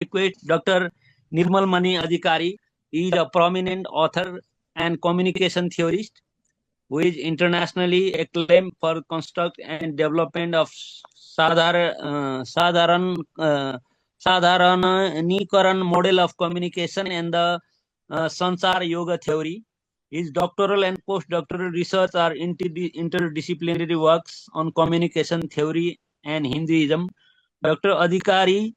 request Dr. Nirmal Mani Adhikari. He is a prominent author and communication theorist who is internationally acclaimed for construct and development of Sadharanikaran model of communication and the Sansar Yoga theory. His doctoral and postdoctoral research are interdisciplinary works on communication theory and Hinduism. Dr. Adhikari's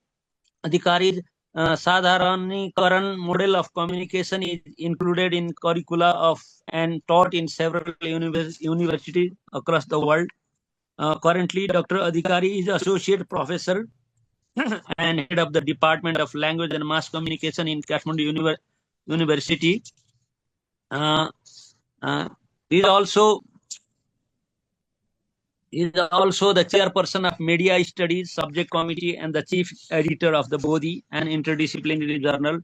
Sadharanikaran model of communication is included in curricula of and taught in several universities across the world. Currently, Dr. Adhikari is associate professor and head of the Department of Language and Mass Communication in Kathmandu University. He is also the chairperson of Media Studies Subject Committee and the chief editor of the Bodhi, an interdisciplinary journal.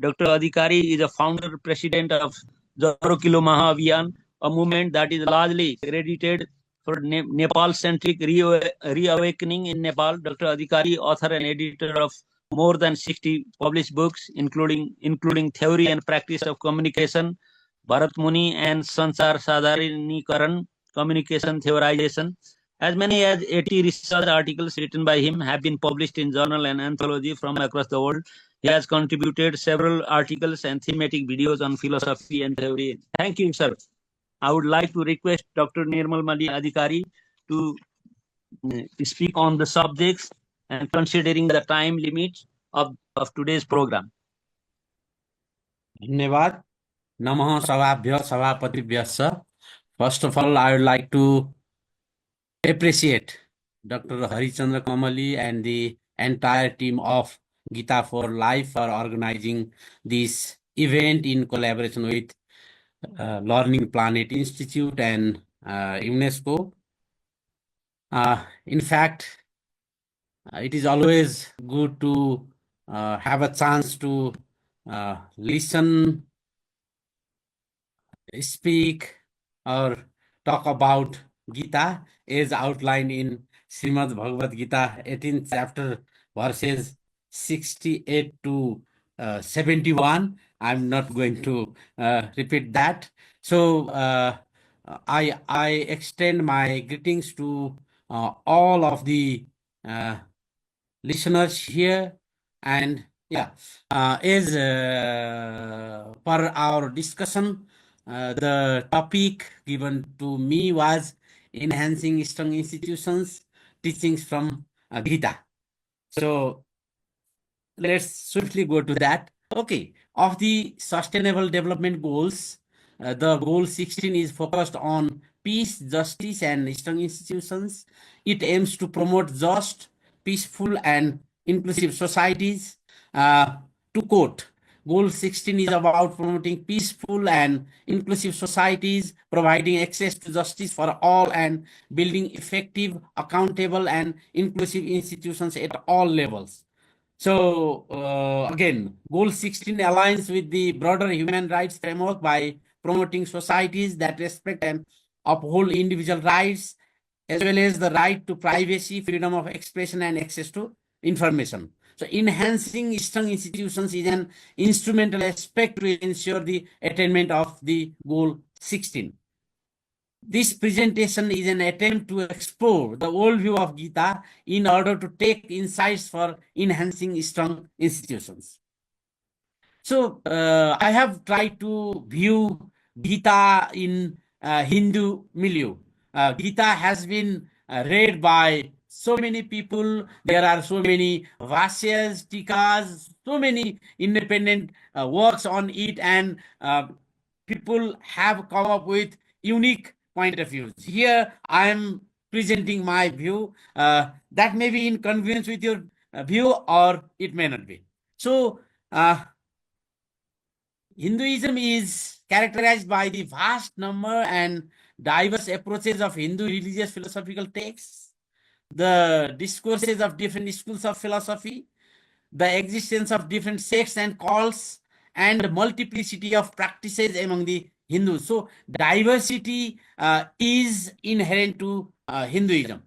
Dr. Adhikari is a founder president of Zaro Kilo Mahabhiyan, a movement that is largely credited for Nepal-centric reawakening in Nepal. Dr. Adhikari, author and editor of more than 60 published books, including Theory and Practice of Communication, Bharat Muni, and Sansar Sadharanikaran, Communication Theorization. As many as 80 research articles written by him have been published in journal and anthology from across the world. He has contributed several articles and thematic videos on philosophy and theory. Thank you, sir. I would like to request Dr. Nirmal Mani Adhikari to speak on the subjects and considering the time limits of today's program. धन्यवाद. Namaha Savabhya Savapatibhyascha. First of all, I would like to appreciate Dr. Harichandra Kamali and the entire team of Gita for Life for organizing this event in collaboration with Learning Planet Institute and UNESCO. In fact, it is always good to have a chance to listen, speak, or talk about Gita as outlined in Srimad Bhagavad Gita 18th chapter verses 68 to 71. I'm not going to repeat that. So I extend my greetings to all of the listeners here, and as per our discussion, the topic given to me was enhancing strong institutions, teachings from Gita. So let's swiftly go to that. Okay, of the Sustainable Development Goals, the goal 16 is focused on peace, justice, and strong institutions. It aims to promote just, peaceful, and inclusive societies. To quote, Goal 16 is about promoting peaceful and inclusive societies, providing access to justice for all, and building effective, accountable, and inclusive institutions at all levels. So again, Goal 16 aligns with the broader human rights framework by promoting societies that respect and uphold individual rights, as well as the right to privacy, freedom of expression, and access to information. So enhancing strong institutions is an instrumental aspect to ensure the attainment of the Goal 16. This presentation is an attempt to explore the worldview of Gita in order to take insights for enhancing strong institutions. So I have tried to view Gita in Hindu milieu. Gita has been read by so many people. There are so many Vashyas, Tikas, so many independent works on it, and people have come up with unique point of views. Here I am presenting my view. That may be in congruence with your view, or it may not be. So Hinduism is characterized by the vast number and diverse approaches of Hindu religious philosophical texts, the discourses of different schools of philosophy, the existence of different sects and cults, and multiplicity of practices among the Hindus. So diversity is inherent to Hinduism.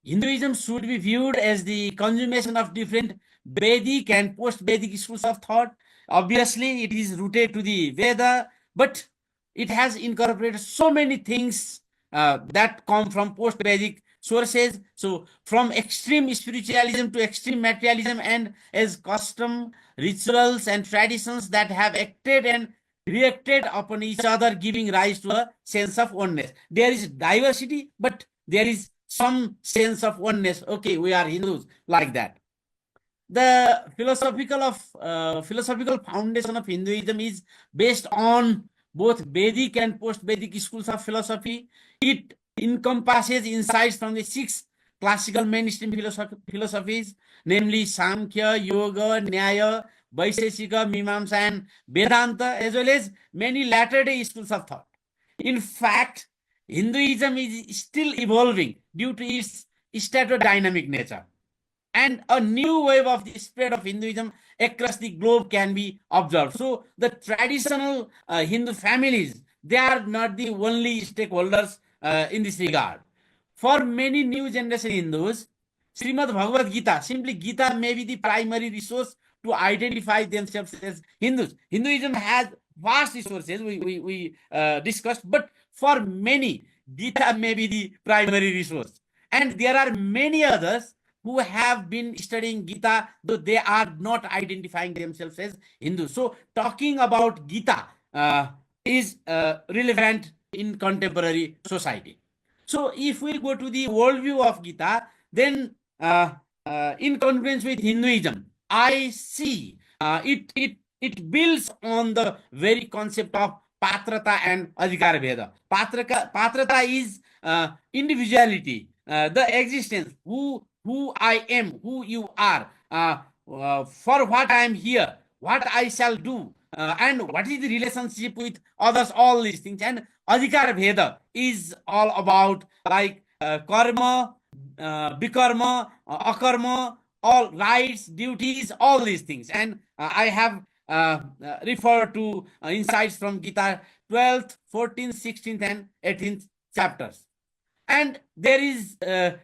Hinduism should be viewed as the consummation of different Vedic and post-Vedic schools of thought. Obviously, it is rooted to the Veda, but it has incorporated so many things that come from post-Vedic sources. So from extreme spiritualism to extreme materialism, and as custom, rituals, and traditions that have acted and reacted upon each other, giving rise to a sense of oneness. There is diversity, but there is some sense of oneness. Okay, we are Hindus, like that. The philosophical foundation of Hinduism is based on both Vedic and post-Vedic schools of philosophy. It encompasses insights from the 6 classical mainstream philosophies, namely Samkhya, Yoga, Nyaya, Vaisheshika, Mimamsa, and Vedanta, as well as many latter-day schools of thought. In fact, Hinduism is still evolving due to its statodynamic nature, and a new wave of the spread of Hinduism across the globe can be observed. So the traditional Hindu families, they are not the only stakeholders in this regard. For many new generation Hindus, Srimad Bhagavad Gita, simply Gita, may be the primary resource to identify themselves as Hindus. Hinduism has vast resources, we discussed, but for many, Gita may be the primary resource. And there are many others who have been studying Gita, though they are not identifying themselves as Hindus. So talking about Gita is relevant in contemporary society. So if we go to the worldview of Gita, then in congruence with Hinduism, I see it builds on the very concept of patrata and adhikar bheda. Patrata is individuality, the existence, who I am, who you are, for what I am here, what I shall do, and what is the relationship with others, all these things. And adhikar bheda is all about like karma, bikarma, akarma, all rights, duties, all these things. And I have referred to insights from Gita 12th, 14th, 16th, and 18th chapters. And there is the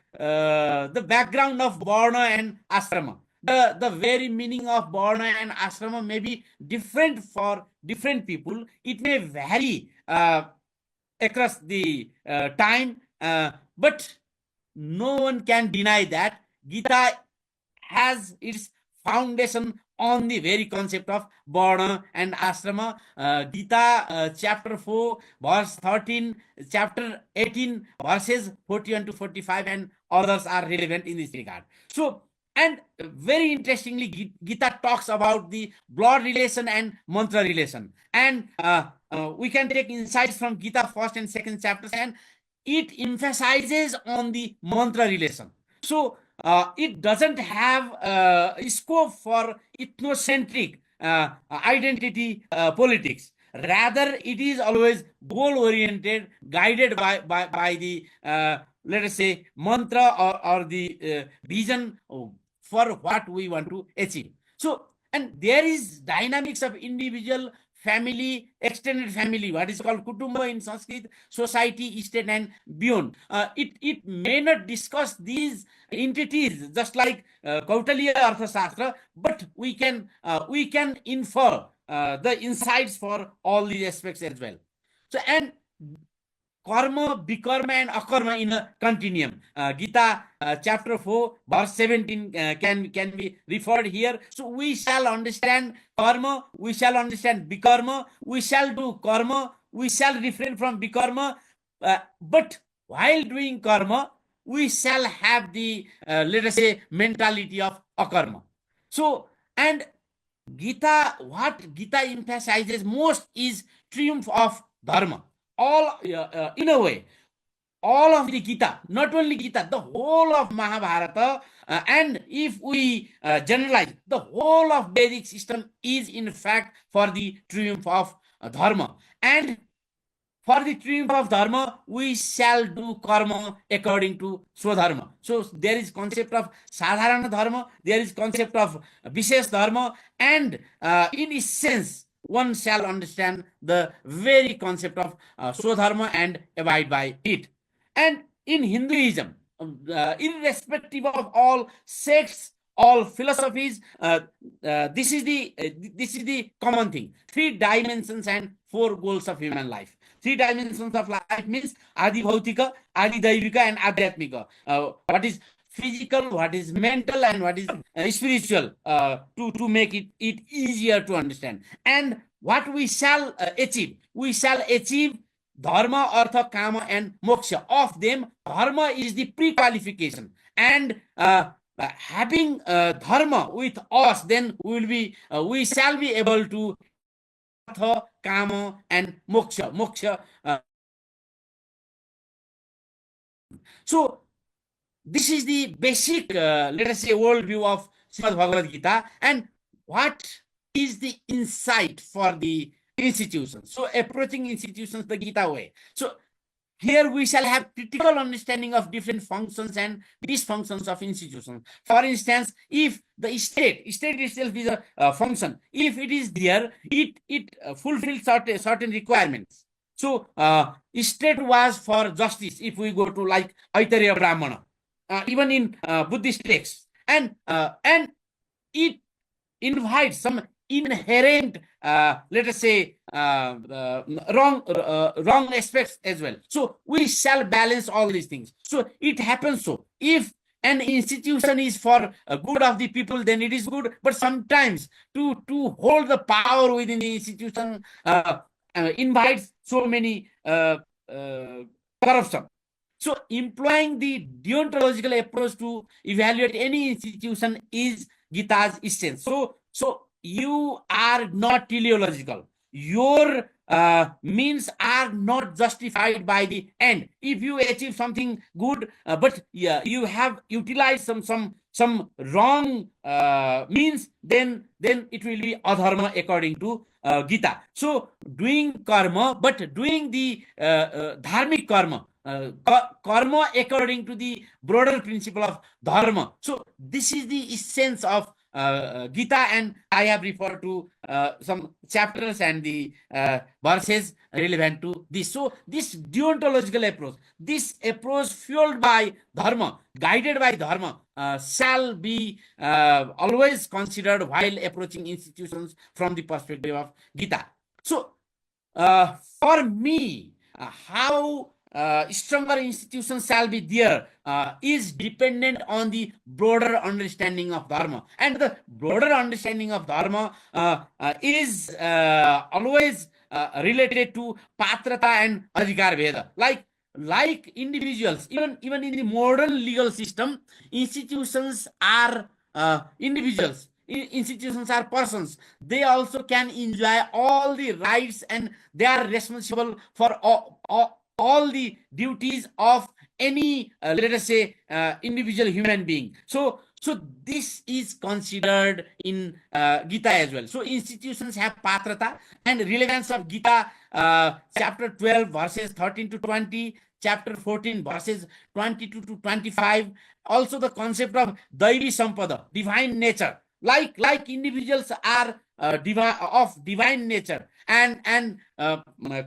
background of Varna and Ashrama. The very meaning of Varna and Ashrama may be different for different people. It may vary across the time, but no one can deny that Gita has its foundation on the very concept of Varna and Ashrama. Gita chapter 4 verse 13, chapter 18 verses 41 to 45, and others are relevant in this regard. So, and very interestingly, Gita talks about the blood relation and mantra relation. And we can take insights from Gita first and second chapters, and it emphasizes on the mantra relation. So it doesn't have scope for ethnocentric identity politics. Rather, it is always goal-oriented, guided by the, let us say, mantra or the vision for what we want to achieve. So, and there is dynamics of individual, family, extended family, what is called kutumba in Sanskrit, society, state, and beyond. It may not discuss these entities just like Kautilya Arthashastra, but we can infer the insights for all these aspects as well. So, and karma, bikarma, and akarma in a continuum. Gita chapter 4 verse 17 can be referred here. So we shall understand karma, we shall understand bikarma, we shall do karma, we shall refrain from bikarma, but while doing karma, we shall have the, let us say, mentality of akarma. So, and Gita, what Gita emphasizes most is triumph of dharma. All in a way, all of the Gita, not only Gita, the whole of Mahabharata, and if we generalize, the whole of Vedic system is in fact for the triumph of dharma. And for the triumph of dharma, we shall do karma according to Swadharma. So there is concept of Sadharana dharma, there is concept of Vishesh dharma, and in essence, one shall understand the very concept of Swadharma and abide by it. And in Hinduism, irrespective of all sects all philosophies, this is the common thing. 3 dimensions and 4 goals of human life. 3 dimensions of life means Adi Bhautika, Adi Daivika, and Adhyatmika. What is physical, what is mental, and what is spiritual, to make it easier to understand. And what we shall achieve? We shall achieve dharma, artha, kama, and moksha. Of them, dharma is the pre-qualification, and having dharma with us, then we shall be able to artha, kama, and moksha. So this is the basic, let us say, worldview of Srimad Bhagavad Gita, and what is the insight for the institutions. So approaching institutions the Gita way. So here we shall have critical understanding of different functions and dysfunctions of institutions. For instance, if the state itself is a function, if it is there, it fulfills certain requirements. So state was for justice. If we go to like Aitareya Brahmana, even in Buddhist texts, and it invites some inherent, let us say, wrong aspects as well. So we shall balance all these things. So it happens. So if an institution is for good of the people, then it is good. But sometimes to hold the power within the institution invites so many corruption. So employing the deontological approach to evaluate any institution is Gita's essence. So you are not teleological. Your means are not justified by the end. If you achieve something good, but you have utilized some wrong means, then it will be adharma according to Gita. So doing karma, but doing the dharmic karma, karma according to the broader principle of dharma. So this is the essence of Gita, and I have referred to some chapters and the verses relevant to this. So this deontological approach, this approach fueled by dharma, guided by dharma, shall be always considered while approaching institutions from the perspective of Gita. So for me, how stronger institutions shall be there is dependent on the broader understanding of dharma, and the broader understanding of dharma is always related to patrata and adhikar veda. Like individuals, even in the modern legal system, institutions are individuals. Institutions are persons. They also can enjoy all the rights, and they are responsible for all the duties of any, let us say, individual human being. So this is considered in Gita as well. So institutions have patrata, and relevance of Gita, chapter 12 verses 13 to 20, chapter 14 verses 22 to 25. Also the concept of Daivi Sampada, divine nature. Like individuals are divine nature, and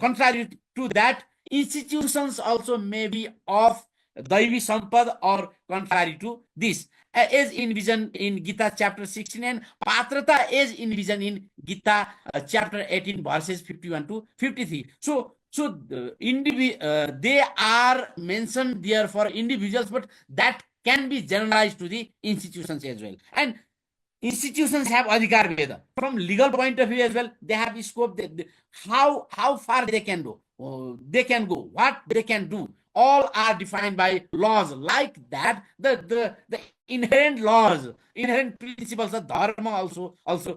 contrary to that, institutions also may be of Daivi Sampad or contrary to this, as envisioned in Gita chapter 16, and Patrata as envisioned in Gita chapter 18 verses 51 to 53. So they are mentioned there for individuals, but that can be generalized to the institutions as well. And institutions have adhikar veda. From legal point of view as well, they have scope. How far they can go, what they can do, all are defined by laws. Like that, the inherent laws, inherent principles of dharma also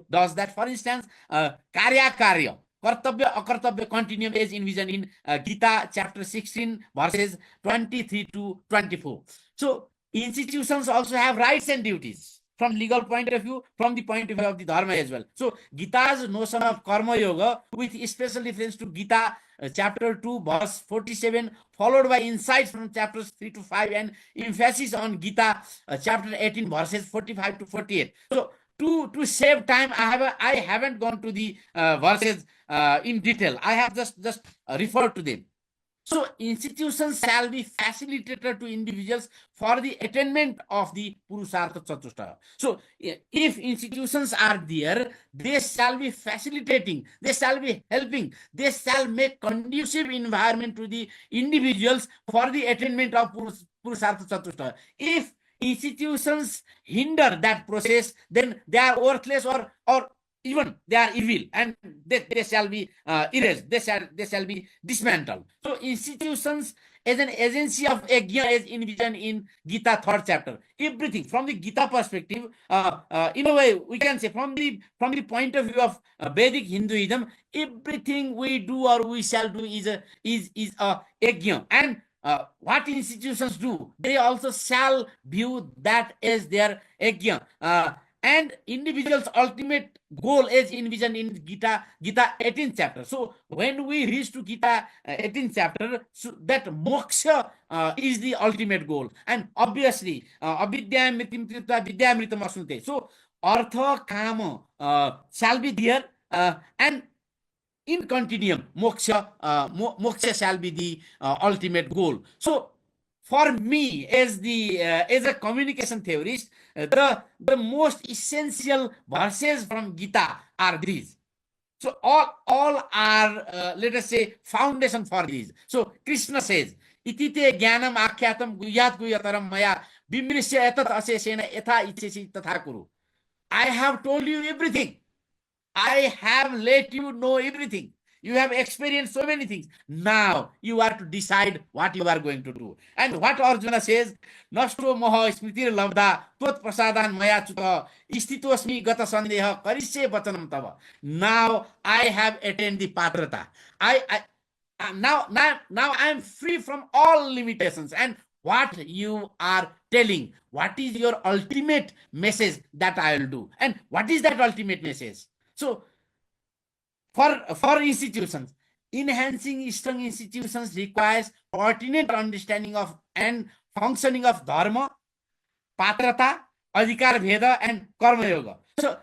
does that. For instance, karya, kartabya akartabya continuum is envisioned in Gita chapter 16 verses 23 to 24. So institutions also have rights and duties from legal point of view, from the point of view of the dharma as well. So Gita's notion of karma yoga, with special reference to Gita chapter 2 verse 47, followed by insights from chapters 3 to 5, and emphasis on Gita chapter 18 verses 45 to 48. So to save time, I haven't gone to the verses in detail. I have just referred to them. So institutions shall be facilitator to individuals for the attainment of the Purusartha Chatushtaya. So if institutions are there, they shall be facilitating, they shall be helping, they shall make conducive environment to the individuals for the attainment of Purusartha Chatushtaya. If institutions hinder that process, then they are worthless, or even they are evil, and they shall be erased, they shall be dismantled. So institutions as an agency of yajna is envisioned in Gita 3rd chapter. Everything from the Gita perspective, in a way we can say from the point of view of Vedic Hinduism, everything we do or we shall do is a yajna. And what institutions do, they also shall view that as their yajna. And individual's ultimate goal is envisioned in Gita 18th chapter. So when we reach to Gita 18th chapter, so that moksha is the ultimate goal. And obviously, avidyam mritim kripta vidyamritam asnute. So artha kama shall be there, and in continuum, moksha shall be the ultimate goal. So for me, as a communication theorist, the most essential verses from Gita are these. So all are let us say foundation for these. So Krishna says, "Itite jnanam akyatam guhyat guhyataram maya bimrisya etat asesena etha ichesi tatha kuru." I have told you everything. I have let you know everything. You have experienced so many things. Now you are to decide what you are going to do. And what Arjuna says, Nashto moha smritir labda tot prasadan maya chuta istitosmi gata sandeha karisye vatanam tava. Now I have attained the patrata. Now I am free from all limitations. And what you are telling, what is your ultimate message that I will do? And what is that ultimate message? So for institutions, enhancing strong institutions requires pertinent understanding of and functioning of dharma, patrata, adhikar bheda, and karma yoga.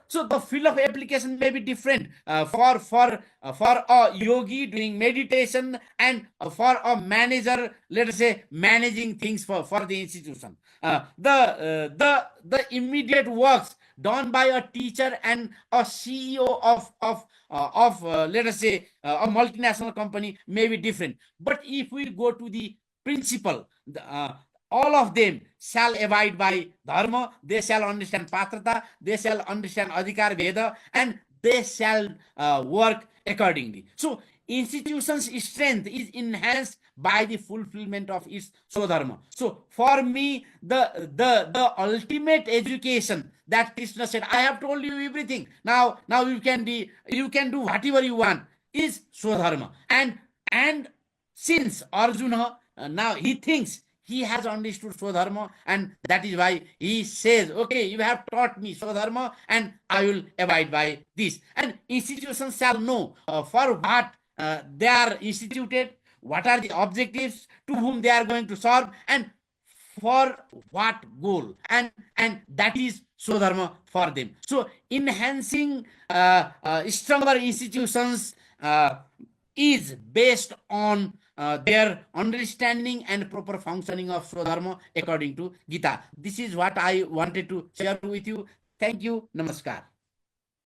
So the field of application may be different for a yogi doing meditation, and for a manager, let us say, managing things for the institution. The immediate works done by a teacher and a CEO of let us say a multinational company may be different. But if we go to the principle, all of them shall abide by dharma, they shall understand patrata, they shall understand adhikar veda, and they shall work accordingly. So institutions' strength is enhanced by the fulfillment of its swadharma. So for me, the ultimate education that Krishna said, I have told you everything. Now you can do whatever you want, is swadharma. And since Arjuna now he thinks he has understood Swadharma, and that is why he says, okay, you have taught me Swadharma, and I will abide by this. And institutions shall know for what they are instituted, what are the objectives, to whom they are going to serve, and for what goal. And that is Swadharma for them. So enhancing stronger institutions is based on their understanding and proper functioning of Swadharma according to Gita. This is what I wanted to share with you. Thank you. Namaskar.